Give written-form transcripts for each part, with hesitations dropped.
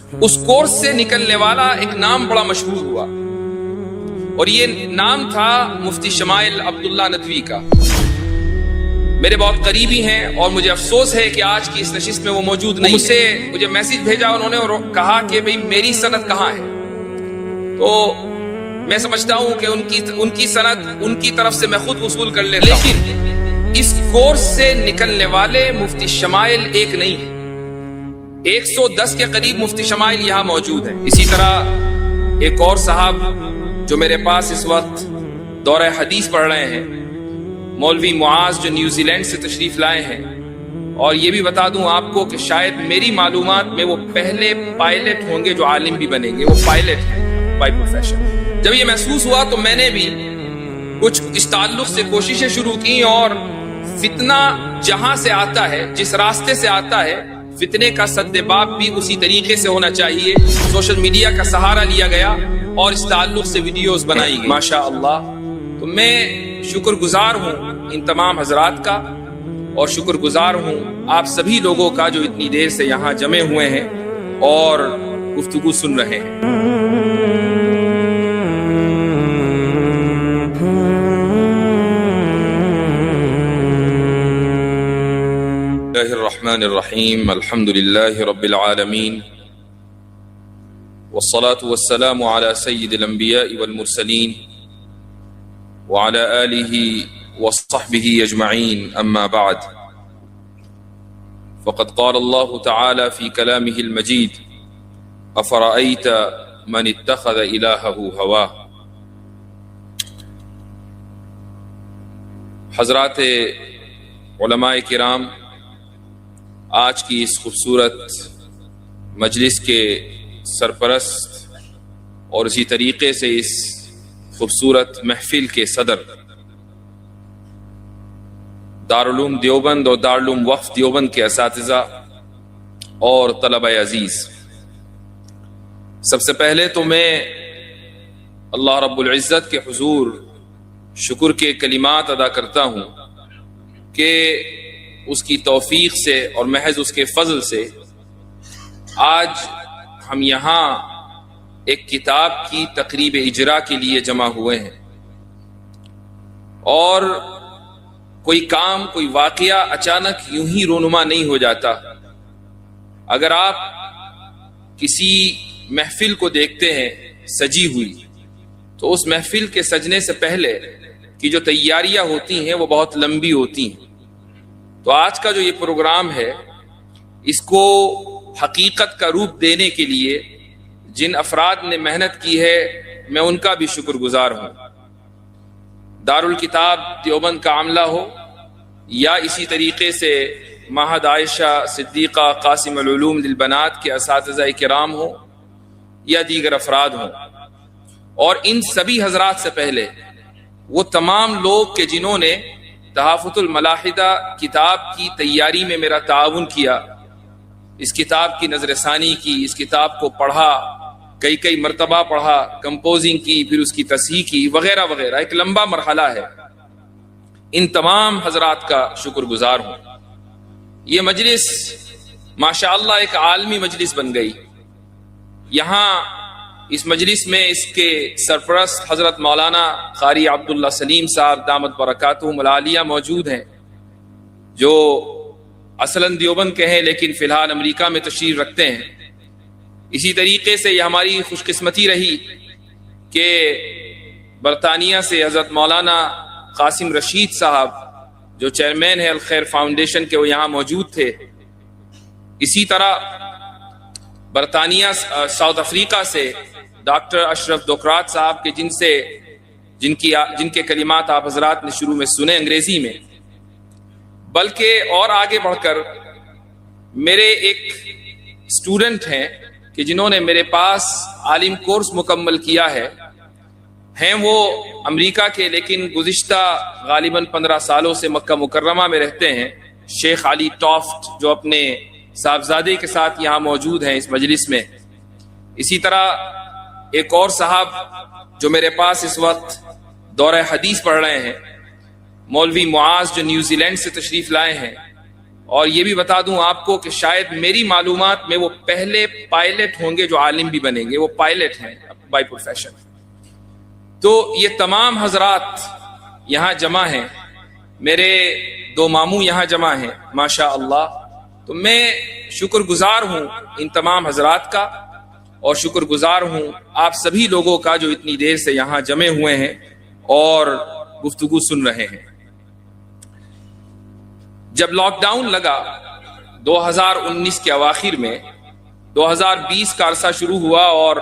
اس course سے نکلنے والا ایک نام بڑا مشہور ہوا، اور یہ نام تھا مفتی شمائل عبداللہ ندوی کا۔ میرے بہت قریبی ہیں اور مجھے افسوس ہے کہ آج کی اس نشست میں وہ موجود نہیں۔ مجھے میسج بھیجا انہوں نے اور کہا کہ بھئی میری سند کہاں ہے، تو میں سمجھتا ہوں کہ ان کی سند ان کی طرف سے میں خود وصول کر لیتا ہوں، لیکن اس کورس سے نکلنے والے مفتی شمائل ایک نہیں ہے، 110 کے قریب مفتی شمائل یہاں موجود ہیں۔ اسی طرح ایک اور صاحب جو میرے پاس اس وقت دورہ حدیث پڑھ رہے ہیں، مولوی معاذ، جو نیوزی لینڈ سے تشریف لائے ہیں، اور یہ بھی بتا دوں آپ کو کہ شاید میری معلومات میں وہ پہلے پائلٹ ہوں گے جو عالم بھی بنیں گے، وہ پائلٹ ہیں بائی پروفیشن۔ جب یہ محسوس ہوا تو میں نے بھی کچھ اس تعلق سے کوششیں شروع کی، اور فتنہ جہاں سے آتا ہے، جس راستے سے آتا ہے، فتنے کا سدباب بھی اسی طریقے سے ہونا چاہیے۔ سوشل میڈیا کا سہارا لیا گیا اور اس تعلق سے ویڈیوز بنائی گئی، ماشاء اللہ۔ تو میں شکر گزار ہوں ان تمام حضرات کا، اور شکر گزار ہوں آپ سبھی لوگوں کا جو اتنی دیر سے یہاں جمع ہوئے ہیں اور گفتگو سن رہے ہیں۔ اللہ الرحمن الرحیم، الحمد للہ رب العالمین، والصلاة والسلام على سید الانبیاء والمرسلین وعلى آلہ وصحبہ اجمعین، اما بعد، فقد قال اللہ تعالی فی کلامہ المجید، افرأیت من اتخذ الہہ ہواہ۔ حضرات علماء کرام، آج کی اس خوبصورت مجلس کے سرپرست اور اسی طریقے سے اس خوبصورت محفل کے صدر، دارالعلوم دیوبند اور دارالعلوم وقف دیوبند کے اساتذہ اور طلبہ عزیز، سب سے پہلے تو میں اللہ رب العزت کے حضور شکر کے کلمات ادا کرتا ہوں کہ اس کی توفیق سے اور محض اس کے فضل سے آج ہم یہاں ایک کتاب کی تقریب اجرا کے لیے جمع ہوئے ہیں، اور کوئی کام، کوئی واقعہ اچانک یوں ہی رونما نہیں ہو جاتا۔ اگر آپ کسی محفل کو دیکھتے ہیں سجی ہوئی، تو اس محفل کے سجنے سے پہلے کی جو تیاریاں ہوتی ہیں وہ بہت لمبی ہوتی ہیں۔ تو آج کا جو یہ پروگرام ہے، اس کو حقیقت کا روپ دینے کے لیے جن افراد نے محنت کی ہے، میں ان کا بھی شکر گزار ہوں۔ دارالکتاب دیوبند کا عملہ ہو، یا اسی طریقے سے معہد عائشہ صدیقہ قاسم العلوم للبنات کے اساتذہ کرام ہوں، یا دیگر افراد ہوں، اور ان سبھی حضرات سے پہلے وہ تمام لوگ کہ جنہوں نے تحافظ الملاحدہ کتاب کی تیاری میں میرا تعاون کیا، اس کتاب کی نظر ثانی کی، اس کتاب کو پڑھا، کئی مرتبہ پڑھا، کمپوزنگ کی، پھر اس کی تصحیح کی، وغیرہ وغیرہ، ایک لمبا مرحلہ ہے۔ ان تمام حضرات کا شکر گزار ہوں۔ یہ مجلس ماشاءاللہ ایک عالمی مجلس بن گئی۔ یہاں اس مجلس میں اس کے سرپرست حضرت مولانا قاری عبداللہ سلیم صاحب دامت برکاتہم العالیہ موجود ہیں، جو اصلاً دیوبند کے ہیں لیکن فی الحال امریکہ میں تشریف رکھتے ہیں۔ اسی طریقے سے یہ ہماری خوش قسمتی رہی کہ برطانیہ سے حضرت مولانا قاسم رشید صاحب، جو چیئرمین ہے الخیر فاؤنڈیشن کے، وہ یہاں موجود تھے۔ اسی طرح برطانیہ ساؤتھ افریقہ سے ڈاکٹر اشرف دوکرات صاحب کے جن کے کلمات آپ حضرات نے شروع میں سنے انگریزی میں، بلکہ اور آگے بڑھ کر میرے ایک اسٹوڈنٹ ہیں کہ جنہوں نے میرے پاس عالم کورس مکمل کیا ہے، ہیں وہ امریکہ کے، لیکن گزشتہ غالباً 15 سالوں سے مکہ مکرمہ میں رہتے ہیں، شیخ علی ٹافٹ، جو اپنے صاحبزادے کے ساتھ یہاں موجود ہیں اس مجلس میں۔ اسی طرح ایک اور صاحب جو میرے پاس اس وقت دورہ حدیث پڑھ رہے ہیں، مولوی معاذ، جو نیوزی لینڈ سے تشریف لائے ہیں، اور یہ بھی بتا دوں آپ کو کہ شاید میری معلومات میں وہ پہلے پائلٹ ہوں گے جو عالم بھی بنیں گے، وہ پائلٹ ہیں بائی پروفیشن۔ تو یہ تمام حضرات یہاں جمع ہیں، میرے 2 ماموں یہاں جمع ہیں ماشاء اللہ، تو میں شکر گزار ہوں ان تمام حضرات کا، اور شکر گزار ہوں آپ سبھی لوگوں کا جو اتنی دیر سے یہاں جمع ہوئے ہیں اور گفتگو سن رہے ہیں۔ جب لاک ڈاؤن لگا 2019 کے اواخر میں، 2020 کا عرصہ شروع ہوا، اور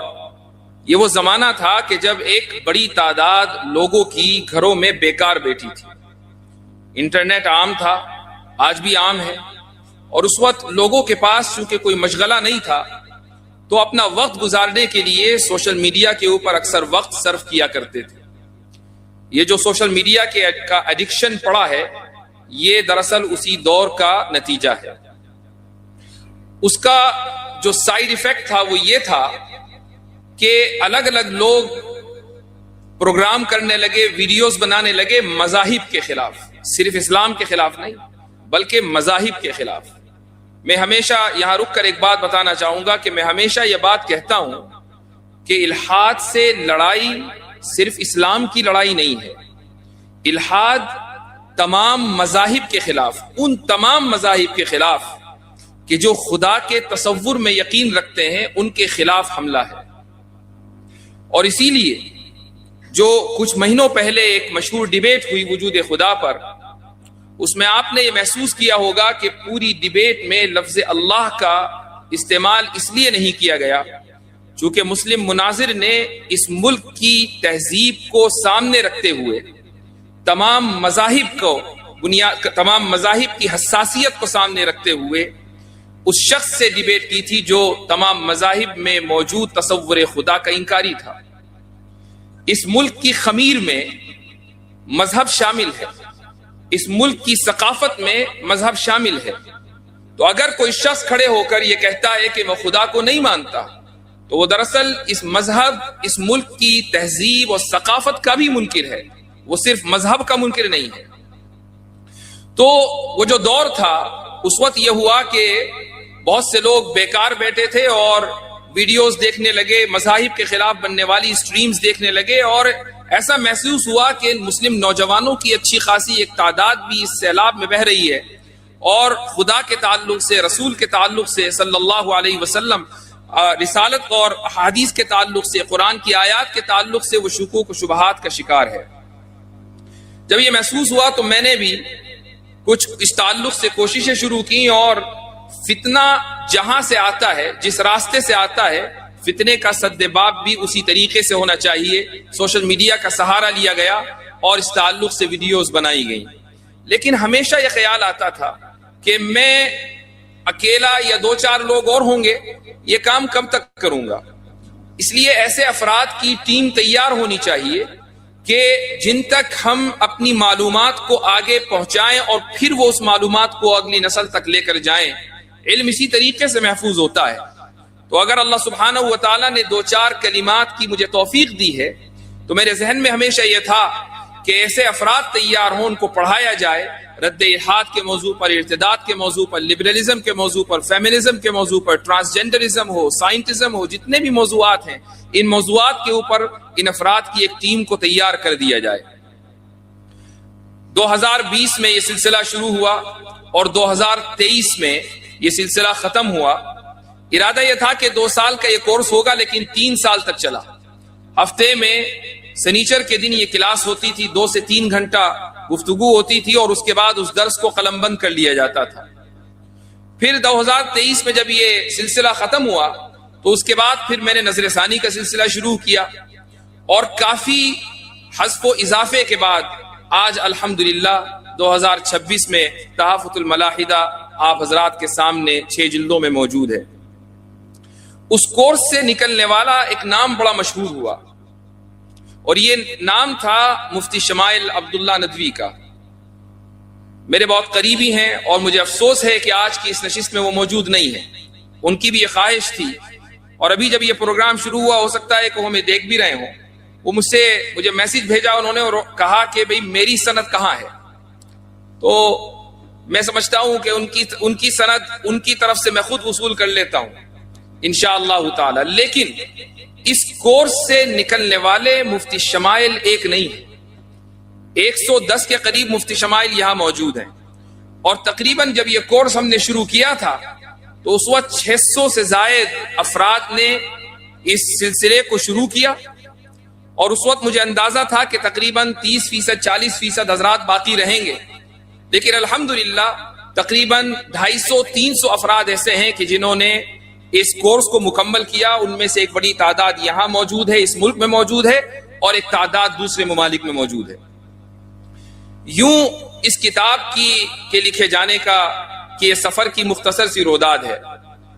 یہ وہ زمانہ تھا کہ جب ایک بڑی تعداد لوگوں کی گھروں میں بیکار بیٹھی تھی۔ انٹرنیٹ عام تھا، آج بھی عام ہے، اور اس وقت لوگوں کے پاس چونکہ کوئی مشغلہ نہیں تھا تو اپنا وقت گزارنے کے لیے سوشل میڈیا کے اوپر اکثر وقت صرف کیا کرتے تھے۔ یہ جو سوشل میڈیا کا ایڈکشن پڑا ہے، یہ دراصل اسی دور کا نتیجہ ہے۔ اس کا جو سائیڈ ایفیکٹ تھا وہ یہ تھا کہ الگ الگ لوگ پروگرام کرنے لگے، ویڈیوز بنانے لگے مذاہب کے خلاف، صرف اسلام کے خلاف نہیں بلکہ مذاہب کے خلاف۔ میں ہمیشہ یہاں رک کر ایک بات بتانا چاہوں گا کہ میں ہمیشہ یہ بات کہتا ہوں کہ الحاد سے لڑائی صرف اسلام کی لڑائی نہیں ہے، الحاد تمام مذاہب کے خلاف، ان تمام مذاہب کے خلاف کہ جو خدا کے تصور میں یقین رکھتے ہیں، ان کے خلاف حملہ ہے۔ اور اسی لیے جو کچھ مہینوں پہلے ایک مشہور ڈیبیٹ ہوئی وجود خدا پر، اس میں آپ نے یہ محسوس کیا ہوگا کہ پوری ڈیبیٹ میں لفظ اللہ کا استعمال اس لیے نہیں کیا گیا چونکہ مسلم مناظر نے اس ملک کی تہذیب کو سامنے رکھتے ہوئے، تمام مذاہب کی حساسیت کو سامنے رکھتے ہوئے اس شخص سے ڈیبیٹ کی تھی جو تمام مذاہب میں موجود تصور خدا کا انکاری تھا۔ اس ملک کی خمیر میں مذہب شامل ہے، اس ملک کی ثقافت میں مذہب شامل ہے، تو اگر کوئی شخص کھڑے ہو کر یہ کہتا ہے کہ وہ خدا کو نہیں مانتا تو وہ دراصل اس مذہب، اس ملک کی تہذیب اور ثقافت کا بھی منکر ہے، وہ صرف مذہب کا منکر نہیں ہے۔ تو وہ جو دور تھا اس وقت یہ ہوا کہ بہت سے لوگ بیکار بیٹھے تھے اور ویڈیوز دیکھنے لگے، مذاہب کے خلاف بننے والی سٹریمز دیکھنے لگے، اور ایسا محسوس ہوا کہ مسلم نوجوانوں کی اچھی خاصی ایک تعداد بھی اس سیلاب میں بہہ رہی ہے، اور خدا کے تعلق سے، رسول کے تعلق سے صلی اللہ علیہ وسلم، رسالت اور حدیث کے تعلق سے، قرآن کی آیات کے تعلق سے وہ شکوک و شبہات کا شکار ہے۔ جب یہ محسوس ہوا تو میں نے بھی کچھ اس تعلق سے کوششیں شروع کی، اور فتنہ جہاں سے آتا ہے، جس راستے سے آتا ہے، فتنے کا سدباب بھی اسی طریقے سے ہونا چاہیے۔ سوشل میڈیا کا سہارا لیا گیا اور اس تعلق سے ویڈیوز بنائی گئیں، لیکن ہمیشہ یہ خیال آتا تھا کہ میں اکیلا یا 2-4 لوگ اور ہوں گے، یہ کام کب تک کروں گا؟ اس لیے ایسے افراد کی ٹیم تیار ہونی چاہیے کہ جن تک ہم اپنی معلومات کو آگے پہنچائیں اور پھر وہ اس معلومات کو اگلی نسل تک لے کر جائیں۔ علم اسی طریقے سے محفوظ ہوتا ہے۔ تو اگر اللہ سبحانہ و تعالیٰ نے 2-4 کلمات کی مجھے توفیق دی ہے تو میرے ذہن میں ہمیشہ یہ تھا کہ ایسے افراد تیار ہوں، ان کو پڑھایا جائے، رد الحاد کے موضوع پر، ارتداد کے موضوع پر، لبرلزم کے موضوع پر، فیمنزم کے موضوع پر، ٹرانسجنڈرزم ہو، سائنٹزم ہو، جتنے بھی موضوعات ہیں، ان موضوعات کے اوپر ان افراد کی ایک ٹیم کو تیار کر دیا جائے۔ 2020 میں یہ سلسلہ شروع ہوا اور 2023 میں یہ سلسلہ ختم ہوا۔ ارادہ یہ تھا کہ 2 سال کا یہ کورس ہوگا، لیکن 3 سال تک چلا۔ ہفتے میں سنیچر کے دن یہ کلاس ہوتی تھی، 2 سے 3 گھنٹہ گفتگو ہوتی تھی، اور اس کے بعد اس درس کو قلم بند کر لیا جاتا تھا۔ پھر 2023 میں جب یہ سلسلہ ختم ہوا تو اس کے بعد پھر میں نے نظر ثانی کا سلسلہ شروع کیا، اور کافی حذف و اضافے کے بعد آج الحمدللہ 2026 میں تحفۃ الملاحدہ آپ حضرات کے سامنے 6 جلدوں میں موجود ہے۔ اس کورس سے نکلنے والا ایک نام بڑا مشہور ہوا، اور یہ نام تھا مفتی شمائل عبداللہ ندوی کا۔ میرے بہت قریبی ہیں اور مجھے افسوس ہے کہ آج کی اس نشست میں وہ موجود نہیں ہے۔ ان کی بھی یہ خواہش تھی، اور ابھی جب یہ پروگرام شروع ہوا ہو سکتا ہے کہ وہ ہمیں دیکھ بھی رہے ہوں، وہ مجھے میسج بھیجا، انہوں نے کہا کہ بھئی میری سند کہاں ہے؟ تو میں سمجھتا ہوں کہ ان کی سند ان کی طرف سے میں خود وصول کر لیتا ہوں انشاءاللہ تعالی. لیکن اس کورس سے نکلنے والے مفتی شمائل ایک نہیں ہے، 110 کے قریب مفتی شمائل یہاں موجود ہیں. اور تقریباً جب یہ کورس ہم نے شروع کیا تھا تو اس وقت 600 سے زائد افراد نے اس سلسلے کو شروع کیا، اور اس وقت مجھے اندازہ تھا کہ تقریباً 30% 40% حضرات باقی رہیں گے. لیکن الحمدللہ تقریباً 250-300 افراد ایسے ہیں کہ جنہوں نے اس کورس کو مکمل کیا. ان میں سے ایک بڑی تعداد یہاں موجود ہے، اس ملک میں موجود ہے، اور ایک تعداد دوسرے ممالک میں موجود ہے. یوں اس کتاب کے لکھے جانے کا کہ یہ سفر کی مختصر سی روداد ہے.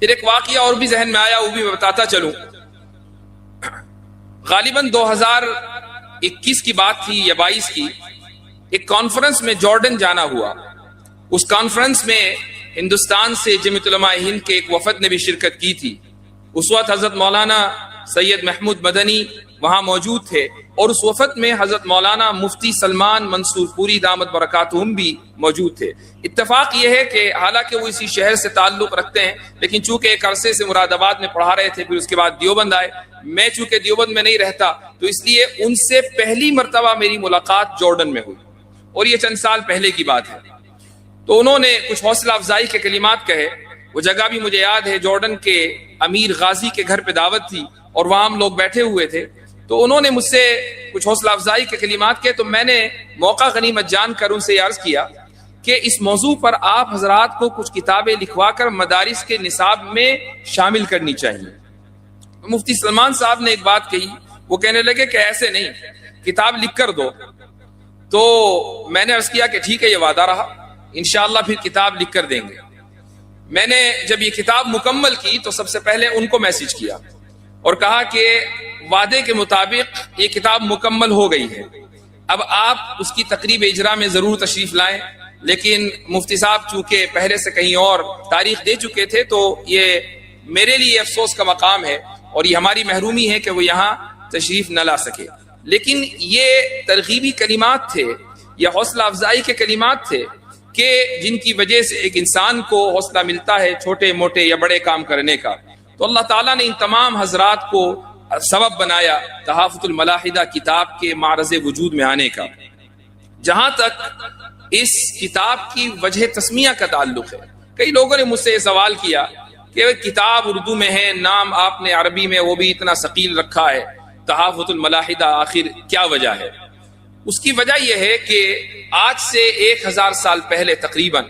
پھر ایک واقعہ اور بھی ذہن میں آیا، وہ بھی میں بتاتا چلوں. غالباً 2021 کی بات تھی یا 22 کی، ایک کانفرنس میں جارڈن جانا ہوا. اس کانفرنس میں ہندوستان سے جمعیت علماء ہند کے ایک وفد نے بھی شرکت کی تھی. اس وقت حضرت مولانا سید محمود مدنی وہاں موجود تھے، اور اس وفد میں حضرت مولانا مفتی سلمان منصور پوری دامت برکاتہم بھی موجود تھے. اتفاق یہ ہے کہ حالانکہ وہ اسی شہر سے تعلق رکھتے ہیں، لیکن چونکہ ایک عرصے سے مراد آباد میں پڑھا رہے تھے، پھر اس کے بعد دیوبند آئے. میں چونکہ دیوبند میں نہیں رہتا تو اس لیے ان سے پہلی مرتبہ میری ملاقات جارڈن میں ہوئی، اور یہ چند سال پہلے کی بات ہے. تو انہوں نے کچھ حوصلہ افزائی کے کلمات کہے. وہ جگہ بھی مجھے یاد ہے، جارڈن کے امیر غازی کے گھر پہ دعوت تھی اور وہاں ہم لوگ بیٹھے ہوئے تھے. تو انہوں نے مجھ سے کچھ حوصلہ افزائی کے کلمات کہے، تو میں نے موقع غنیمت جان کر ان سے یہ عرض کیا کہ اس موضوع پر آپ حضرات کو کچھ کتابیں لکھوا کر مدارس کے نصاب میں شامل کرنی چاہیے. مفتی سلمان صاحب نے ایک بات کہی، وہ کہنے لگے کہ ایسے نہیں، کتاب لکھ کر دو. تو میں نے عرض کیا کہ ٹھیک ہے، یہ وعدہ رہا، انشاءاللہ پھر کتاب لکھ کر دیں گے. میں نے جب یہ کتاب مکمل کی تو سب سے پہلے ان کو میسج کیا اور کہا کہ وعدے کے مطابق یہ کتاب مکمل ہو گئی ہے، اب آپ اس کی تقریب اجرا میں ضرور تشریف لائیں. لیکن مفتی صاحب چونکہ پہلے سے کہیں اور تاریخ دے چکے تھے تو یہ میرے لیے افسوس کا مقام ہے، اور یہ ہماری محرومی ہے کہ وہ یہاں تشریف نہ لا سکے. لیکن یہ ترغیبی کلمات تھے، یہ حوصلہ افزائی کے کلمات تھے کہ جن کی وجہ سے ایک انسان کو حوصلہ ملتا ہے چھوٹے موٹے یا بڑے کام کرنے کا. تو اللہ تعالیٰ نے ان تمام حضرات کو سبب بنایا تحافظ الملاحدہ کتاب کے معرض وجود میں آنے کا. جہاں تک اس کتاب کی وجہ تسمیہ کا تعلق ہے، کئی لوگوں نے مجھ سے یہ سوال کیا کہ کتاب اردو میں ہے، نام آپ نے عربی میں وہ بھی اتنا ثقیل رکھا ہے، تحافظ الملاحدہ آخر کیا وجہ ہے؟ اس کی وجہ یہ ہے کہ آج سے 1000 سال پہلے تقریباً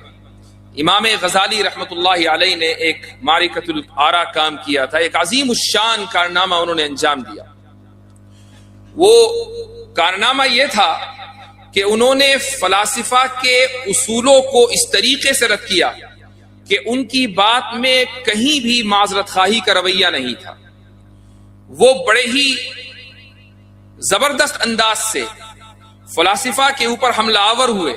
امام غزالی رحمت اللہ علیہ نے ایک معرکۃ الآراء کام کیا تھا، ایک عظیم الشان کارنامہ انہوں نے انجام دیا. وہ کارنامہ یہ تھا کہ انہوں نے فلاسفہ کے اصولوں کو اس طریقے سے رد کیا کہ ان کی بات میں کہیں بھی معذرت خواہی کا رویہ نہیں تھا. وہ بڑے ہی زبردست انداز سے فلاسفہ کے اوپر حملہ آور ہوئے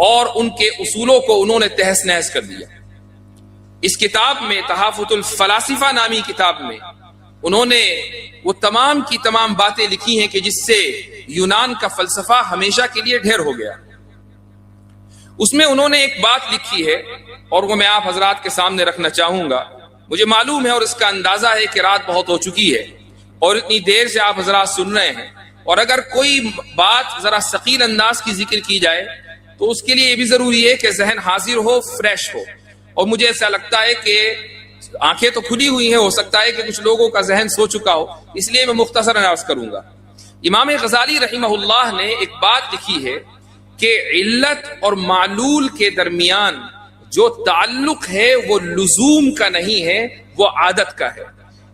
اور ان کے اصولوں کو انہوں نے تہس نہس کر دیا. اس کتاب میں تحافظ الفلاسفہ نامی کتاب میں انہوں نے وہ تمام کی تمام باتیں لکھی ہیں کہ جس سے یونان کا فلسفہ ہمیشہ کے لیے ڈھیر ہو گیا. اس میں انہوں نے ایک بات لکھی ہے اور وہ میں آپ حضرات کے سامنے رکھنا چاہوں گا. مجھے معلوم ہے اور اس کا اندازہ ہے کہ رات بہت ہو چکی ہے اور اتنی دیر سے آپ حضرات سن رہے ہیں، اور اگر کوئی بات ذرا ثقیل انداز کی ذکر کی جائے تو اس کے لیے یہ بھی ضروری ہے کہ ذہن حاضر ہو، فریش ہو. اور مجھے ایسا لگتا ہے کہ آنکھیں تو کھلی ہوئی ہیں، ہو سکتا ہے کہ کچھ لوگوں کا ذہن سو چکا ہو، اس لیے میں مختصر عرض کروں گا. امام غزالی رحمہ اللہ نے ایک بات لکھی ہے کہ علت اور معلول کے درمیان جو تعلق ہے وہ لزوم کا نہیں ہے، وہ عادت کا ہے.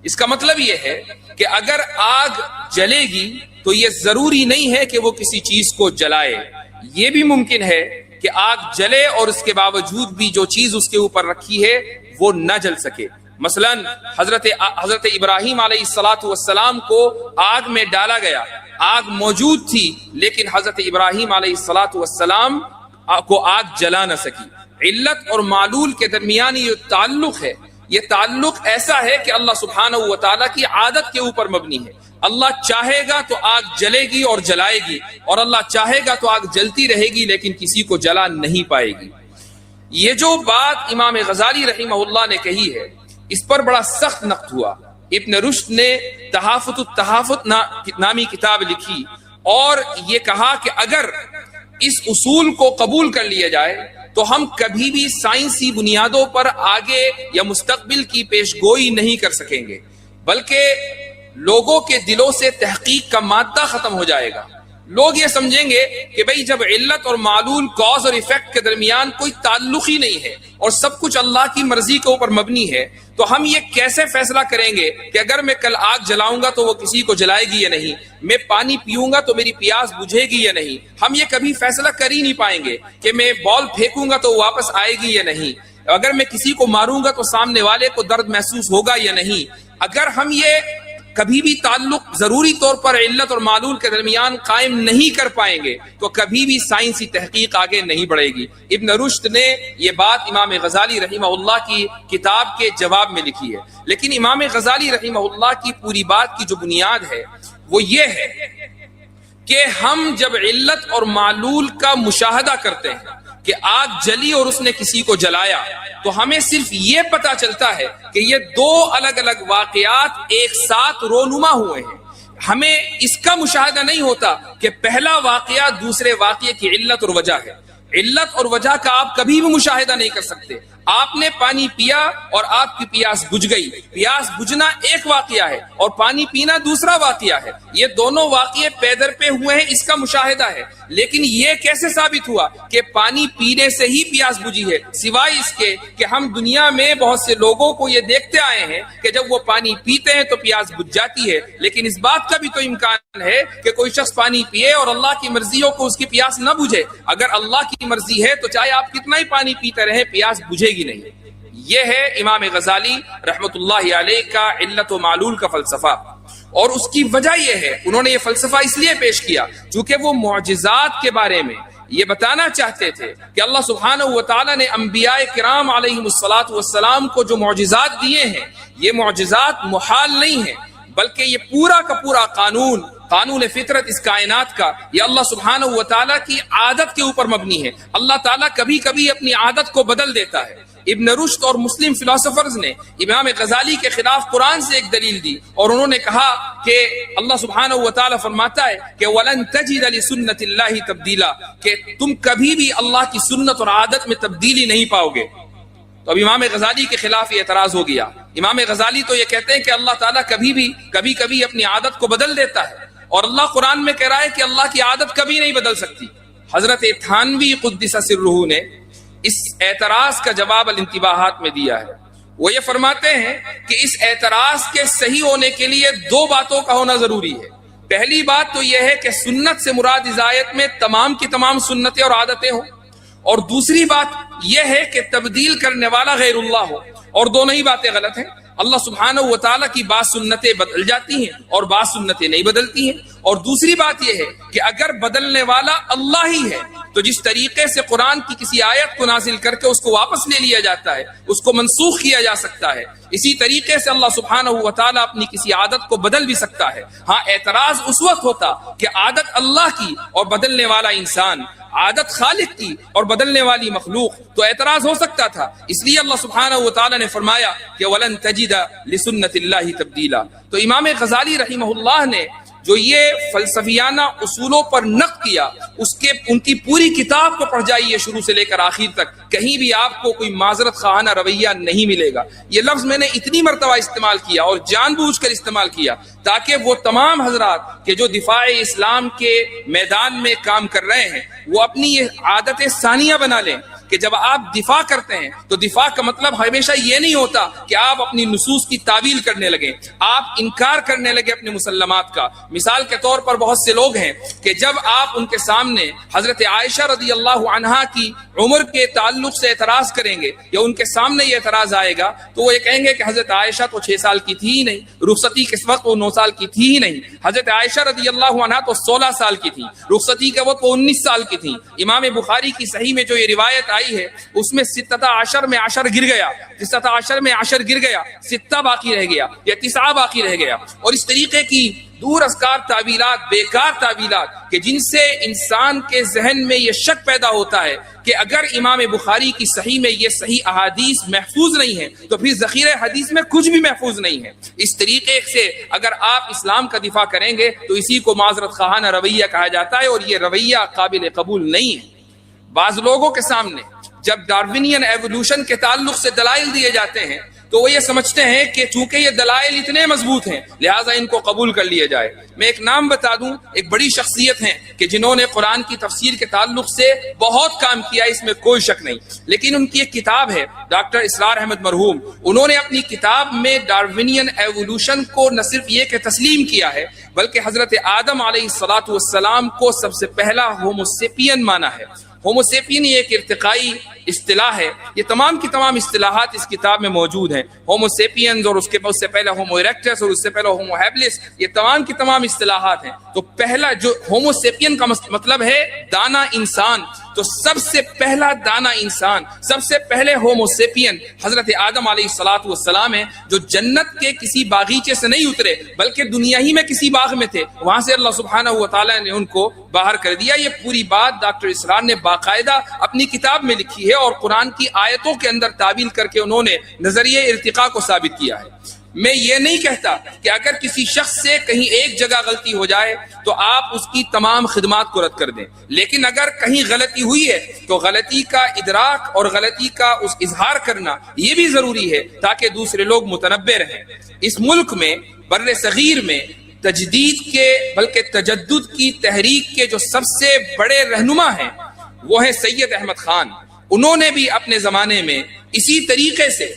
اس کا مطلب یہ ہے کہ اگر آگ جلے گی تو یہ ضروری نہیں ہے کہ وہ کسی چیز کو جلائے. یہ بھی ممکن ہے کہ آگ جلے اور اس کے باوجود بھی جو چیز اس کے اوپر رکھی ہے وہ نہ جل سکے. مثلا حضرت ابراہیم علیہ السلام کو آگ میں ڈالا گیا، آگ موجود تھی لیکن حضرت ابراہیم علیہ السلام کو آگ جلا نہ سکی. علت اور معلول کے درمیان یہ تعلق ہے، یہ تعلق ایسا ہے کہ اللہ سبحانہ و تعالیٰ کی عادت کے اوپر مبنی ہے. اللہ چاہے گا تو آگ جلے گی اور جلائے گی، اور اللہ چاہے گا تو آگ جلتی رہے گی لیکن کسی کو جلا نہیں پائے گی. یہ جو بات امام غزالی رحمہ اللہ نے کہی ہے اس پر بڑا سخت نقد ہوا. ابن رشد نے تحافت التحافت نامی کتاب لکھی اور یہ کہا کہ اگر اس اصول کو قبول کر لیا جائے تو ہم کبھی بھی سائنسی بنیادوں پر آگے یا مستقبل کی پیش گوئی نہیں کر سکیں گے، بلکہ لوگوں کے دلوں سے تحقیق کا مادہ ختم ہو جائے گا. لوگ یہ سمجھیں گے کہ بھئی جب علت اور معلول، کاز اور ایفیکٹ کے درمیان کوئی تعلق ہی نہیں ہے اور سب کچھ اللہ کی مرضی کے اوپر مبنی ہے، تو ہم یہ کیسے فیصلہ کریں گے کہ اگر میں کل آگ جلاؤں گا تو وہ کسی کو جلائے گی یا نہیں، میں پانی پیوں گا تو میری پیاس بجھے گی یا نہیں. ہم یہ کبھی فیصلہ کر ہی نہیں پائیں گے کہ میں بال پھینکوں گا تو واپس آئے گی یا نہیں، اگر میں کسی کو ماروں گا تو سامنے والے کو درد محسوس ہوگا یا نہیں. اگر ہم یہ کبھی بھی تعلق ضروری طور پر علت اور معلول کے درمیان قائم نہیں کر پائیں گے تو کبھی بھی سائنسی تحقیق آگے نہیں بڑھے گی. ابن رشد نے یہ بات امام غزالی رحمہ اللہ کی کتاب کے جواب میں لکھی ہے. لیکن امام غزالی رحمہ اللہ کی پوری بات کی جو بنیاد ہے وہ یہ ہے کہ ہم جب علت اور معلول کا مشاہدہ کرتے ہیں کہ آگ جلی اور اس نے کسی کو جلایا تو ہمیں صرف یہ پتا چلتا ہے کہ یہ دو الگ الگ واقعات ایک ساتھ رونما ہوئے ہیں. ہمیں اس کا مشاہدہ نہیں ہوتا کہ پہلا واقعہ دوسرے واقعے کی علت اور وجہ ہے. علت اور وجہ کا آپ کبھی بھی مشاہدہ نہیں کر سکتے. آپ نے پانی پیا اور آپ کی پیاس بجھ گئی، پیاس بجھنا ایک واقعہ ہے اور پانی پینا دوسرا واقعہ ہے. یہ دونوں واقعے پے در پہ ہوئے ہیں، اس کا مشاہدہ ہے. لیکن یہ کیسے ثابت ہوا کہ پانی پینے سے ہی پیاس بجھی ہے، سوائے اس کے کہ ہم دنیا میں بہت سے لوگوں کو یہ دیکھتے آئے ہیں کہ جب وہ پانی پیتے ہیں تو پیاس بجھ جاتی ہے. لیکن اس بات کا بھی تو امکان ہے کہ کوئی شخص پانی پیے اور اللہ کی مرضی ہو کو اس کی پیاس نہ بجھے. اگر اللہ کی مرضی ہے تو چاہے آپ کتنا ہی پانی پیتے رہیں پیاس بجھے گی نہیں. یہ ہے امام غزالی رحمت اللہ علیہ کا علت و معلول کا فلسفہ، اور اس کی وجہ یہ ہے انہوں نے یہ فلسفہ اس لیے پیش کیا چونکہ وہ معجزات کے بارے میں یہ بتانا چاہتے تھے کہ اللہ سبحانہ و تعالی نے انبیاء کرام علیہم الصلاۃ والسلام کو جو معجزات دیے ہیں یہ معجزات محال نہیں ہیں، بلکہ یہ پورا کا پورا قانون فطرت اس کائنات کا یہ اللہ سبحانہ و تعالیٰ کی عادت کے اوپر مبنی ہے. اللہ تعالیٰ کبھی کبھی اپنی عادت کو بدل دیتا ہے. ابن رشد اور مسلم فلاسفرز نے امام غزالی کے خلاف قرآن سے ایک دلیل دی اور انہوں نے کہا کہ اللہ سبحانہ و تعالیٰ فرماتا ہے کہ وَلَن تَجِدَ لِسُنَّةِ اللَّهِ تَبْدِيلًا، کہ تم کبھی بھی اللہ کی سنت اور عادت میں تبدیلی نہیں پاؤ گے. تو اب امام غزالی کے خلاف یہ اعتراض ہو گیا. امام غزالی تو یہ کہتے ہیں کہ اللہ تعالیٰ کبھی اپنی عادت کو بدل دیتا ہے، اور اللہ قرآن میں کہہ رہا ہے کہ اللہ کی عادت کبھی نہیں بدل سکتی. حضرت تھانوی قدس سرہ نے اس اعتراض کا جواب الانتباہات میں دیا ہے. وہ یہ فرماتے ہیں کہ اس اعتراض کے صحیح ہونے کے لیے دو باتوں کا ہونا ضروری ہے. پہلی بات تو یہ ہے کہ سنت سے مراد اس آیت میں تمام کی تمام سنتیں اور عادتیں ہوں، اور دوسری بات یہ ہے کہ تبدیل کرنے والا غیر اللہ ہو، اور دونوں ہی باتیں غلط ہیں. اللہ سبحانہ و تعالیٰ کی بعض سنتیں بدل جاتی ہیں اور بعض سنتیں نہیں بدلتی ہیں. اور دوسری بات یہ ہے کہ اگر بدلنے والا اللہ ہی ہے تو جس طریقے سے قرآن کی کسی آیت کو نازل کر کے اس کو واپس لے لیا جاتا ہے، اس کو منسوخ کیا جا سکتا ہے، اسی طریقے سے اللہ سبحانہ و تعالیٰ اپنی کسی عادت کو بدل بھی سکتا ہے. ہاں اعتراض اس وقت ہوتا کہ عادت اللہ کی اور بدلنے والا انسان، عادت خالق کی اور بدلنے والی مخلوق، تو اعتراض ہو سکتا تھا. اس لیے اللہ سبحانہ و تعالیٰ نے فرمایا کہ وَلَن تَجِدَ لِسُنَّةِ اللَّهِ تَبْدِيلًا. تو امام غزالی رحمہ اللہ نے جو یہ فلسفیانہ اصولوں پر نقد کیا ان کی پوری کتاب کو پڑھ جائیے شروع سے لے کر آخر تک، کہیں بھی آپ کو کوئی معذرت خواہانہ رویہ نہیں ملے گا. یہ لفظ میں نے اتنی مرتبہ استعمال کیا اور جان بوجھ کر استعمال کیا تاکہ وہ تمام حضرات کہ جو دفاع اسلام کے میدان میں کام کر رہے ہیں وہ اپنی یہ عادت ثانیہ بنا لیں کہ جب آپ دفاع کرتے ہیں تو دفاع کا مطلب ہمیشہ یہ نہیں ہوتا کہ آپ اپنی نصوص کی تعویل کرنے لگیں، آپ انکار کرنے لگے اپنے مسلمات کا. مثال کے طور پر بہت سے لوگ ہیں کہ جب آپ ان کے سامنے حضرت عائشہ رضی اللہ عنہا کی عمر کے تعلق سے اعتراض کریں گے یا ان کے سامنے یہ اعتراض آئے گا تو وہ یہ کہیں گے کہ حضرت عائشہ تو 6 سال کی تھی ہی نہیں، رخصتی کے وقت وہ 9 سال کی تھی ہی نہیں، حضرت عائشہ رضی اللہ عنہا تو 16 سال کی تھی، رخصتی کے وقت وہ 19 سال کی تھی. امام بخاری کی صحیح میں جو یہ روایت آئی ہے اس میں 16 میں 10 گر گیا، 16 میں 10 گر گیا، 6 باقی رہ گیا یا 9 باقی رہ گیا، اور اس طریقے کی دور ازکار تعویلات، بیکار تعویلات کہ جن سے انسان کے ذہن میں یہ شک پیدا ہوتا ہے کہ اگر امام بخاری کی صحیح میں یہ صحیح احادیث محفوظ نہیں ہے تو پھر ذخیرہ حدیث میں کچھ بھی محفوظ نہیں ہے۔ اس طریقے سے اگر آپ اسلام کا دفاع کریں گے تو اسی کو معذرت خواہانہ رویہ کہا جاتا ہے، اور یہ رویہ قابل قبول نہیں ہے۔ بعض لوگوں کے سامنے جب ڈارونین ایوولوشن کے تعلق سے دلائل دیے جاتے ہیں تو وہ یہ سمجھتے ہیں کہ چونکہ یہ دلائل اتنے مضبوط ہیں لہٰذا ان کو قبول کر لیا جائے۔ میں ایک نام بتا دوں، ایک بڑی شخصیت ہیں کہ جنہوں نے قرآن کی تفسیر کے تعلق سے بہت کام کیا، اس میں کوئی شک نہیں، لیکن ان کی ایک کتاب ہے ڈاکٹر اسرار احمد مرحوم، انہوں نے اپنی کتاب میں ڈارونین ایوولوشن کو نہ صرف یہ کہ تسلیم کیا ہے بلکہ حضرت آدم علیہ السلام کو سب سے پہلا ہومو سیپین مانا ہے۔ ہومو سیپین یہ ایک ارتقائی اصطلاح ہے، یہ تمام کی تمام اصطلاحات اس کتاب میں موجود ہیں۔ ہومو سیپینز اور اس سے پہلے ہومو ایریکٹس اور اس سے پہلے ہومو ہیبلس، یہ تمام کی تمام اصطلاحات ہیں۔ تو پہلا جو ہومو سیپین کا مطلب ہے دانا انسان، تو سب سے پہلا دانا انسان، سب سے پہلے ہومو سیپین حضرت آدم علیہ السلام ہیں، جو جنت کے کسی باغیچے سے نہیں اترے بلکہ دنیا ہی میں کسی باغ میں تھے، وہاں سے اللہ سبحانہ و تعالیٰ نے ان کو باہر کر دیا۔ یہ پوری بات ڈاکٹر اسرار نے باقاعدہ اپنی کتاب میں لکھی ہے اور قرآن کی آیتوں کے اندر تعبیل کر کے انہوں نے نظریہ ارتقاء کو ثابت کیا ہے۔ میں یہ نہیں کہتا کہ اگر کسی شخص سے کہیں ایک جگہ غلطی ہو جائے تو آپ اس کی تمام خدمات کو رد کر دیں، لیکن اگر کہیں غلطی ہوئی ہے تو غلطی کا ادراک اور غلطی کا اس اظہار کرنا یہ بھی ضروری ہے تاکہ دوسرے لوگ متنبہ رہیں۔ اس ملک میں بر صغیر میں تجدید کے بلکہ تجدد کی تحریک کے جو سب سے بڑے رہنما ہیں وہ ہیں سید احمد خان۔ انہوں نے بھی اپنے زمانے میں اسی طریقے سے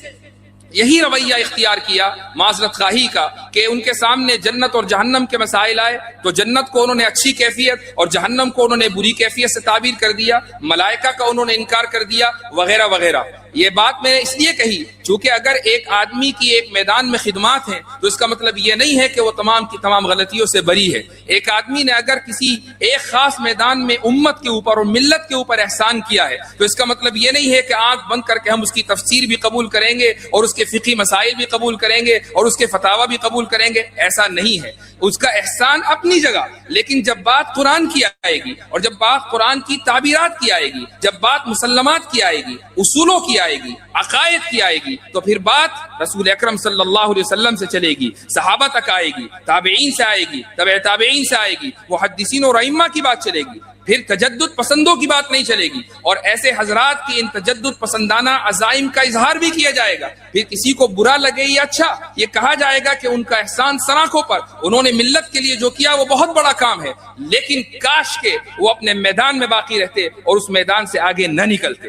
یہی رویہ اختیار کیا معذرت خواہی کا کہ ان کے سامنے جنت اور جہنم کے مسائل آئے تو جنت کو انہوں نے اچھی کیفیت اور جہنم کو انہوں نے بری کیفیت سے تعبیر کر دیا، ملائکہ کا انہوں نے انکار کر دیا وغیرہ وغیرہ۔ یہ بات میں نے اس لیے کہی چونکہ اگر ایک آدمی کی ایک میدان میں خدمات ہیں تو اس کا مطلب یہ نہیں ہے کہ وہ تمام کی تمام غلطیوں سے بری ہے۔ ایک آدمی نے اگر کسی ایک خاص میدان میں امت کے اوپر اور ملت کے اوپر احسان کیا ہے تو اس کا مطلب یہ نہیں ہے کہ آنکھ بند کر کے ہم اس کی تفسیر بھی قبول کریں گے اور اس کے فقہی مسائل بھی قبول کریں گے اور اس کے فتاوی بھی قبول کریں گے، ایسا نہیں ہے۔ اس کا احسان اپنی جگہ، لیکن جب بات قرآن کی آئے گی اور جب بات قرآن کی تعبیرات کی آئے گی، جب بات مسلمات کی آئے گی، اصولوں کی آئے گی، عقائد کی آئے گی، تو پھر بات رسول اکرم صلی اللہ علیہ وسلم سے چلے گی، صحابہ تک آئے گی، تابعین سے آئے گی، تبع تابعین سے آئے گی، محدثین اور ائمہ کی بات چلے گی، پھر تجدد پسندوں کی بات نہیں چلے گی، اور ایسے حضرات کی ان تجدد پسندانہ عزائم کا اظہار بھی کیا جائے گا۔ پھر کسی کو برا لگے یا اچھا، یہ کہا جائے گا کہ ان کا احسان سراخوں پر، انہوں نے ملت کے لیے جو کیا وہ بہت بڑا کام ہے، لیکن کاش کہ وہ اپنے میدان میں باقی رہتے اور اس میدان سے آگے نہ نکلتے۔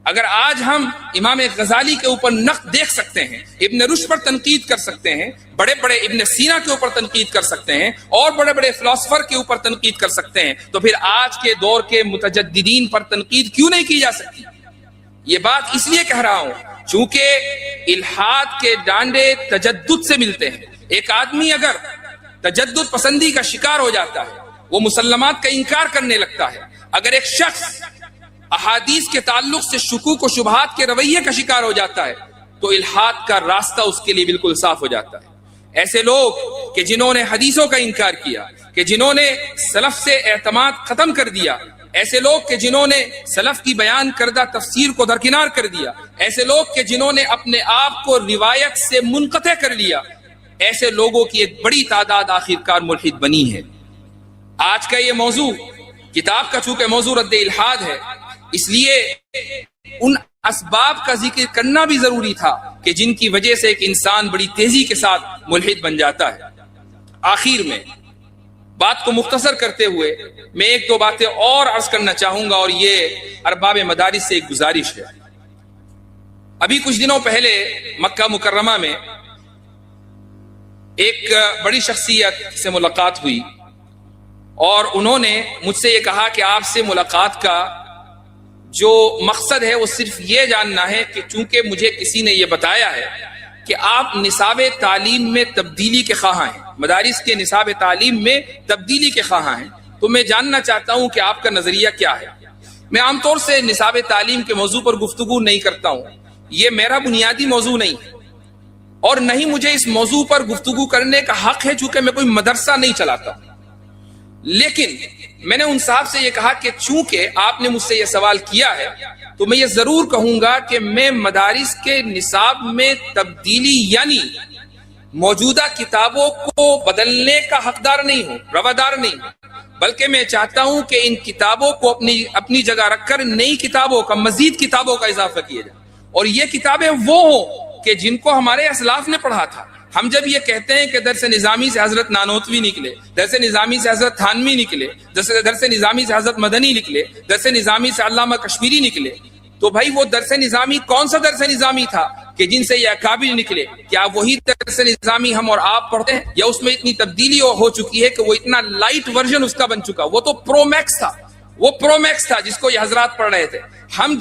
اگر آج ہم امام غزالی کے اوپر نقد دیکھ سکتے ہیں، ابن رشد پر تنقید کر سکتے ہیں، بڑے بڑے ابن سینا کے اوپر تنقید کر سکتے ہیں اور بڑے بڑے فلاسفر کے اوپر تنقید کر سکتے ہیں، تو پھر آج کے دور کے متجددین پر تنقید کیوں نہیں کی جا سکتی؟ یہ بات اس لیے کہہ رہا ہوں چونکہ الحاد کے ڈانڈے تجدد سے ملتے ہیں۔ ایک آدمی اگر تجدد پسندی کا شکار ہو جاتا ہے، وہ مسلمات کا انکار کرنے لگتا ہے، اگر ایک شخص احادیث کے تعلق سے شکوک و شبہات کے رویے کا شکار ہو جاتا ہے تو الحاد کا راستہ اس کے لیے بالکل صاف ہو جاتا ہے۔ ایسے لوگ کہ جنہوں نے حدیثوں کا انکار کیا، کہ جنہوں نے سلف سے اعتماد ختم کر دیا، ایسے لوگ کہ جنہوں نے سلف کی بیان کردہ تفسیر کو درکنار کر دیا، ایسے لوگ کہ جنہوں نے اپنے آپ کو روایت سے منقطع کر لیا، ایسے لوگوں کی ایک بڑی تعداد آخرکار ملحد بنی ہے۔ آج کا یہ موضوع کتاب کا چونکہ موضوع رد الحاد ہے، اس لیے ان اسباب کا ذکر کرنا بھی ضروری تھا کہ جن کی وجہ سے ایک انسان بڑی تیزی کے ساتھ ملحد بن جاتا ہے۔ آخر میں بات کو مختصر کرتے ہوئے میں ایک دو باتیں اور عرض کرنا چاہوں گا، اور یہ ارباب مدارس سے ایک گزارش ہے۔ ابھی کچھ دنوں پہلے مکہ مکرمہ میں ایک بڑی شخصیت سے ملاقات ہوئی اور انہوں نے مجھ سے یہ کہا کہ آپ سے ملاقات کا جو مقصد ہے وہ صرف یہ جاننا ہے کہ چونکہ مجھے کسی نے یہ بتایا ہے کہ آپ نصاب تعلیم میں تبدیلی کے خواہاں ہیں، مدارس کے نصاب تعلیم میں تبدیلی کے خواہاں ہیں، تو میں جاننا چاہتا ہوں کہ آپ کا نظریہ کیا ہے۔ میں عام طور سے نصاب تعلیم کے موضوع پر گفتگو نہیں کرتا ہوں، یہ میرا بنیادی موضوع نہیں ہے، اور نہیں مجھے اس موضوع پر گفتگو کرنے کا حق ہے چونکہ میں کوئی مدرسہ نہیں چلاتا. لیکن میں نے ان صاحب سے یہ کہا کہ چونکہ آپ نے مجھ سے یہ سوال کیا ہے تو میں یہ ضرور کہوں گا کہ میں مدارس کے نصاب میں تبدیلی یعنی موجودہ کتابوں کو بدلنے کا حقدار نہیں ہوں، روادار نہیں ہوں، بلکہ میں چاہتا ہوں کہ ان کتابوں کو اپنی جگہ رکھ کر نئی کتابوں کا، مزید کتابوں کا اضافہ کیا جائے، اور یہ کتابیں وہ ہوں کہ جن کو ہمارے اسلاف نے پڑھا تھا. ہم جب یہ کہتے ہیں کہ درس نظامی سے حضرت نانوتوی نکلے، درس نظامی سے حضرت تھانوی نکلے، درس نظامی سے حضرت مدنی نکلے، درس نظامی سے علامہ کشمیری نکلے، تو بھائی وہ درس نظامی کون سا درس نظامی تھا کہ جن سے یہ اکابر نکلے؟ کیا وہی درس نظامی ہم اور آپ پڑھتے ہیں، یا اس میں اتنی تبدیلی ہو چکی ہے کہ وہ اتنا لائٹ ورژن اس کا بن چکا؟ وہ تو پرو میکس تھا، وہ پرو میکس تھا جس کو یہ حضرات پڑھ رہے تھے. ہم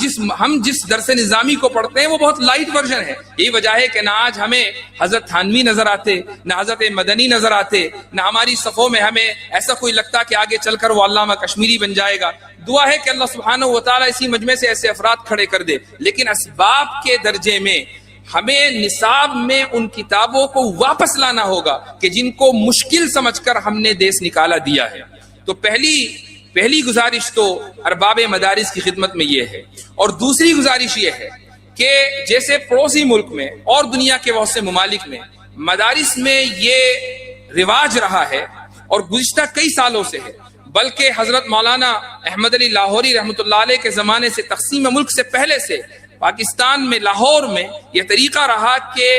جس درس نظامی کو پڑھتے ہیں وہ بہت لائٹ ورژن ہے. یہی وجہ ہے کہ نہ آج ہمیں حضرت تھانوی نظر آتے، نہ حضرت مدنی نظر آتے، نہ ہماری صفوں میں ہمیں ایسا کوئی لگتا کہ آگے چل کر وہ علامہ کشمیری بن جائے گا. دعا ہے کہ اللہ سبحانہ و تعالیٰ اسی مجمع سے ایسے افراد کھڑے کر دے. لیکن اسباب کے درجے میں ہمیں نصاب میں ان کتابوں کو واپس لانا ہوگا کہ جن کو مشکل سمجھ کر ہم نے دیس نکالا دیا ہے. تو پہلی گزارش تو ارباب مدارس کی خدمت میں یہ ہے، اور دوسری گزارش یہ ہے کہ جیسے پڑوسی ملک میں اور دنیا کے بہت سے ممالک میں مدارس میں یہ رواج رہا ہے اور گزشتہ کئی سالوں سے ہے، بلکہ حضرت مولانا احمد علی لاہوری رحمۃ اللہ علیہ کے زمانے سے، تقسیم ملک سے پہلے سے پاکستان میں لاہور میں یہ طریقہ رہا کہ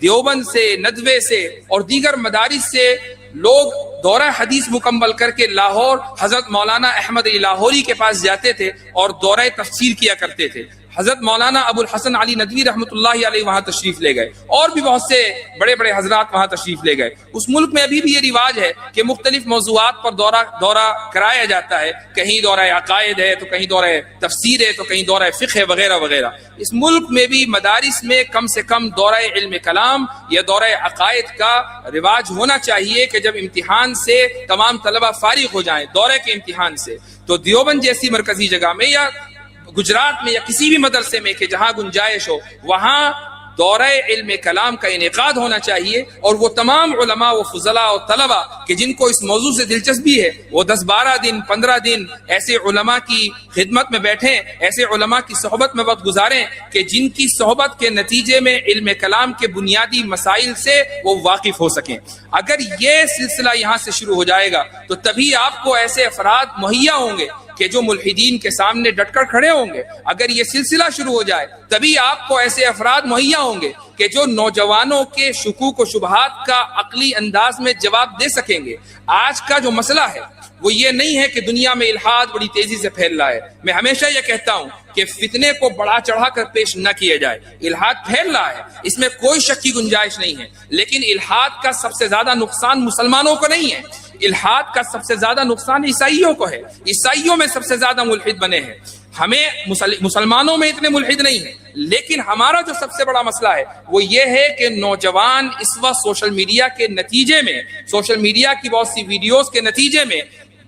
دیوبند سے، ندوے سے اور دیگر مدارس سے لوگ دورہ حدیث مکمل کر کے لاہور حضرت مولانا احمد علی لاہوری کے پاس جاتے تھے اور دورہ تفسیر کیا کرتے تھے. حضرت مولانا ابو الحسن علی ندوی رحمۃ اللہ علیہ وہاں تشریف لے گئے، اور بھی بہت سے بڑے بڑے حضرات وہاں تشریف لے گئے. اس ملک میں ابھی بھی یہ رواج ہے کہ مختلف موضوعات پر دورہ کرایا جاتا ہے، کہیں دورہ عقائد ہے تو کہیں دورہ تفسیر ہے تو کہیں دورہ فقہ ہے وغیرہ وغیرہ. اس ملک میں بھی مدارس میں کم سے کم دورہ علم کلام یا دورہ عقائد کا رواج ہونا چاہیے کہ جب امتحان سے تمام طلبہ فارغ ہو جائیں دورے کے امتحان سے، تو دیوبند جیسی مرکزی جگہ میں یا گجرات میں یا کسی بھی مدرسے میں کہ جہاں گنجائش ہو، وہاں دورہ علم کلام کا انعقاد ہونا چاہیے، اور وہ تمام علماء و فضلاء و طلبہ کہ جن کو اس موضوع سے دلچسپی ہے وہ 10-12 دن 15 دن ایسے علماء کی خدمت میں بیٹھیں، ایسے علماء کی صحبت میں وقت گزاریں کہ جن کی صحبت کے نتیجے میں علم کلام کے بنیادی مسائل سے وہ واقف ہو سکیں. اگر یہ سلسلہ یہاں سے شروع ہو جائے گا تو تبھی آپ کو ایسے افراد مہیا ہوں گے کہ جو ملحدین کے سامنے ڈٹ کر کھڑے ہوں گے. اگر یہ سلسلہ شروع ہو جائے تبھی آپ کو ایسے افراد مہیا ہوں گے کہ جو نوجوانوں کے شکوک و شبہات کا عقلی انداز میں جواب دے سکیں گے. آج کا جو مسئلہ ہے وہ یہ نہیں ہے کہ دنیا میں الحاد بڑی تیزی سے پھیل رہا ہے. میں ہمیشہ یہ کہتا ہوں کہ فتنے کو بڑھا چڑھا کر پیش نہ کیا جائے. الحاد پھیل رہا ہے، اس میں کوئی شک کی گنجائش نہیں ہے، لیکن الحاد کا سب سے زیادہ نقصان مسلمانوں کو نہیں ہے، الحاد کا سب سے زیادہ نقصان عیسائیوں کو ہے. عیسائیوں میں سب سے زیادہ ملحد بنے ہیں. ہمیں مسلمانوں میں اتنے ملحد نہیں ہیں، لیکن ہمارا جو سب سے بڑا مسئلہ ہے وہ یہ ہے کہ نوجوان اس وقت سوشل میڈیا کے نتیجے میں، سوشل میڈیا کی بہت سی ویڈیوز کے نتیجے میں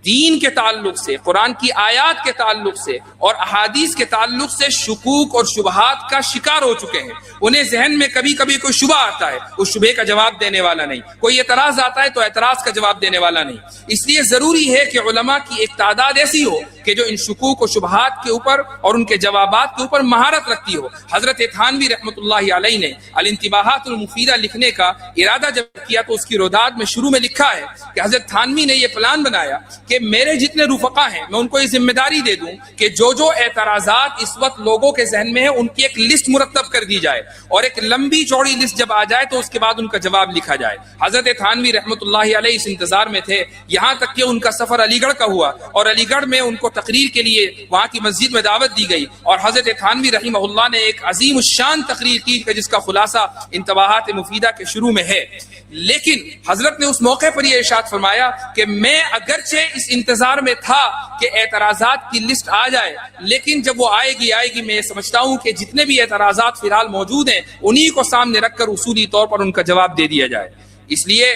دین کے تعلق سے، قرآن کی آیات کے تعلق سے اور احادیث کے تعلق سے شکوک اور شبہات کا شکار ہو چکے ہیں. انہیں ذہن میں کبھی کبھی کوئی شبہ آتا ہے، اس شبہے کا جواب دینے والا نہیں، کوئی اعتراض آتا ہے تو اعتراض کا جواب دینے والا نہیں. اس لیے ضروری ہے کہ علماء کی ایک تعداد ایسی ہو کہ جو ان شکوک و شبہات کے اوپر اور ان کے جوابات کے اوپر مہارت رکھتی ہو. حضرت تھانوی رحمۃ اللہ علیہ نے الانتباہات المفیدہ لکھنے کا ارادہ جب کیا تو اس کی روداد میں شروع میں لکھا ہے کہ حضرت تھانوی نے یہ پلان بنایا کہ میرے جتنے رفقا ہیں میں ان کو یہ ذمہ داری دے دوں کہ جو اعتراضات اس وقت لوگوں کے ذہن میں ہیں ان کی ایک لسٹ مرتب کر دی جائے، اور ایک لمبی چوڑی لسٹ جب آ جائے تو اس کے بعد ان کا جواب لکھا جائے. حضرت تھانوی رحمۃ اللہ علیہ اس انتظار میں تھے یہاں تک کہ ان کا سفر علی گڑھ کا ہوا، اور علی گڑھ میں ان کو تقریر کے لیے وہاں کی مسجد میں دعوت دی گئی، اور حضرت تھانوی رحمہ اللہ نے ایک عظیم الشان تقریر کی جس کا خلاصہ انتباہات مفیدہ کے شروع میں ہے. لیکن حضرت نے اس موقع پر یہ ارشاد فرمایا کہ میں اگرچہ اس انتظار میں تھا کہ اعتراضات کی لسٹ آ جائے، لیکن جب وہ آئے گی میں یہ سمجھتا ہوں کہ جتنے بھی اعتراضات فی الحال موجود ہیں انہی کو سامنے رکھ کر اصولی طور پر ان کا جواب دے دیا جائے. اس لیے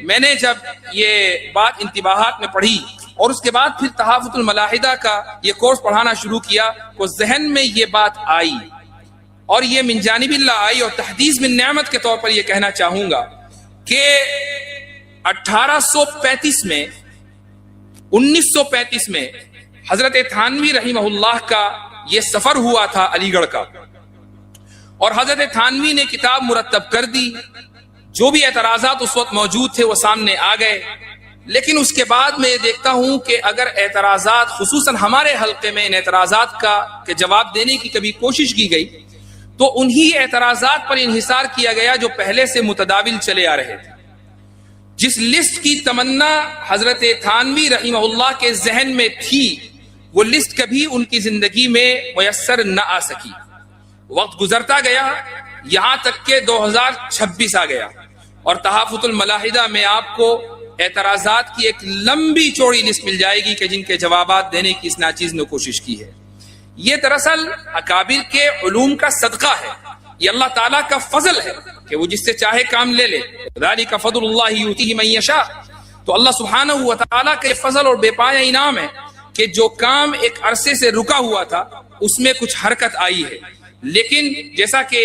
میں نے جب یہ بات انتباہات میں پڑھی اور اس کے بعد پھر تحافظ الملاحدہ کا یہ کورس پڑھانا شروع کیا تو ذہن میں یہ بات آئی اور یہ من جانب اللہ آئی، اور تحدیث من نعمت کے طور پر یہ کہنا چاہوں گا کہ 1835 میں 1935 میں حضرت تھانوی رحمہ اللہ کا یہ سفر ہوا تھا علی گڑھ کا، اور حضرت تھانوی نے کتاب مرتب کر دی، جو بھی اعتراضات اس وقت موجود تھے وہ سامنے آ گئے، لیکن اس کے بعد میں یہ دیکھتا ہوں کہ اگر اعتراضات خصوصاً ہمارے حلقے میں ان اعتراضات کے جواب دینے کی کبھی کوشش کی گئی تو انہی اعتراضات پر انحصار کیا گیا جو پہلے سے متداول چلے آ رہے تھے۔ جس لسٹ کی تمنا حضرت تھانوی رحمہ اللہ کے ذہن میں تھی وہ لسٹ کبھی ان کی زندگی میں میسر نہ آ سکی۔ وقت گزرتا گیا، یہاں تک کہ 2026 آ گیا، اور تحافظ الملاحدہ میں آپ کو اعتراضات کی ایک لمبی چوڑی لسٹ مل جائے گی کہ جن کے جوابات دینے کی اس ناچیز نے کوشش کی ہے۔ یہ دراصل اکابر کے علوم کا صدقہ ہے، یہ اللہ تعالیٰ کا فضل ہے کہ وہ جس سے چاہے کام لے لے، ذالک فضل اللہ یؤتیہ من یشاء۔ تو اللہ سبحانہ و تعالیٰ کا یہ فضل اور بے پایہ انعام ہے کہ جو کام ایک عرصے سے رکا ہوا تھا اس میں کچھ حرکت آئی ہے، لیکن جیسا کہ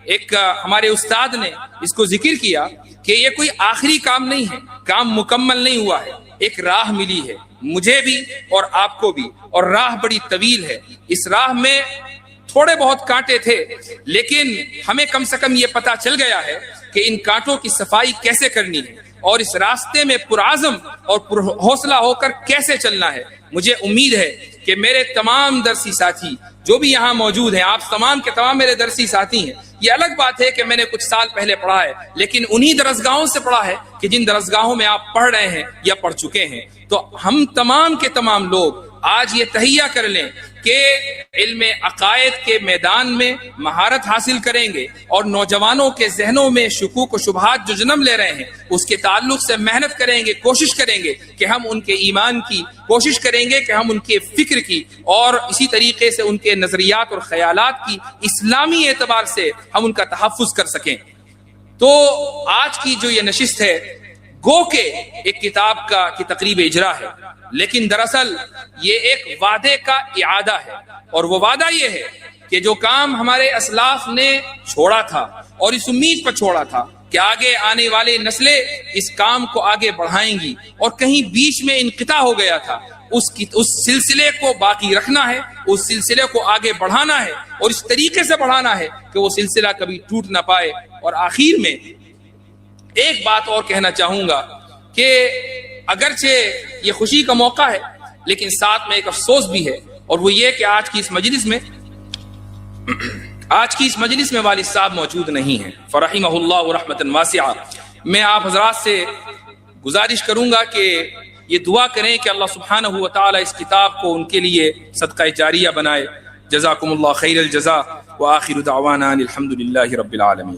ایک ہمارے استاد نے اس کو ذکر کیا کہ یہ کوئی آخری کام نہیں ہے، کام مکمل نہیں ہوا ہے، ایک راہ ملی ہے مجھے بھی اور آپ کو بھی، اور راہ بڑی طویل ہے۔ اس راہ میں تھوڑے بہت کانٹے تھے، لیکن ہمیں کم سے کم یہ پتا چل گیا ہے کہ ان کانٹوں کی صفائی کیسے کرنی ہے اور اس راستے میں پرعزم اور حوصلہ ہو کر کیسے چلنا ہے۔ مجھے امید ہے کہ میرے تمام درسی ساتھی جو بھی یہاں موجود ہیں، آپ تمام کے تمام میرے درسی ساتھی ہیں۔ یہ الگ بات ہے کہ میں نے کچھ سال پہلے پڑھا ہے، لیکن انہی درسگاہوں سے پڑھا ہے کہ جن درسگاہوں میں آپ پڑھ رہے ہیں یا پڑھ چکے ہیں۔ تو ہم تمام کے تمام لوگ آج یہ تہیہ کر لیں کہ علم عقائد کے میدان میں مہارت حاصل کریں گے، اور نوجوانوں کے ذہنوں میں شکوک و شبہات جو جنم لے رہے ہیں اس کے تعلق سے محنت کریں گے، کوشش کریں گے کہ ہم ان کے ایمان کی، کوشش کریں گے کہ ہم ان کے فکر کی، اور اسی طریقے سے ان کے نظریات اور خیالات کی اسلامی اعتبار سے ہم ان کا تحفظ کر سکیں۔ تو آج کی جو یہ نشست ہے گو کہ ایک کتاب کی تقریب اجرا ہے، لیکن دراصل یہ ایک وعدے کا اعادہ ہے، اور وہ وعدہ یہ ہے کہ جو کام ہمارے اسلاف نے چھوڑا تھا اور اس امید پر چھوڑا تھا کہ آگے آنے والے نسلیں اس کام کو آگے بڑھائیں گی، اور کہیں بیچ میں انقطاع ہو گیا تھا، اس سلسلے کو باقی رکھنا ہے، اس سلسلے کو آگے بڑھانا ہے، اور اس طریقے سے بڑھانا ہے کہ وہ سلسلہ کبھی ٹوٹ نہ پائے۔ اور آخر میں ایک بات اور کہنا چاہوں گا کہ اگرچہ یہ خوشی کا موقع ہے لیکن ساتھ میں ایک افسوس بھی ہے، اور وہ یہ کہ آج کی اس مجلس میں والد صاحب موجود نہیں ہیں، فرحمہ اللہ رحمۃ واسعہ۔ میں آپ حضرات سے گزارش کروں گا کہ یہ دعا کریں کہ اللہ سبحانہ و تعالی اس کتاب کو ان کے لیے صدقہ جاریہ بنائے۔ جزاکم اللہ خیر الجزاء، وآخر دعوانا الحمد للہ رب العالمین۔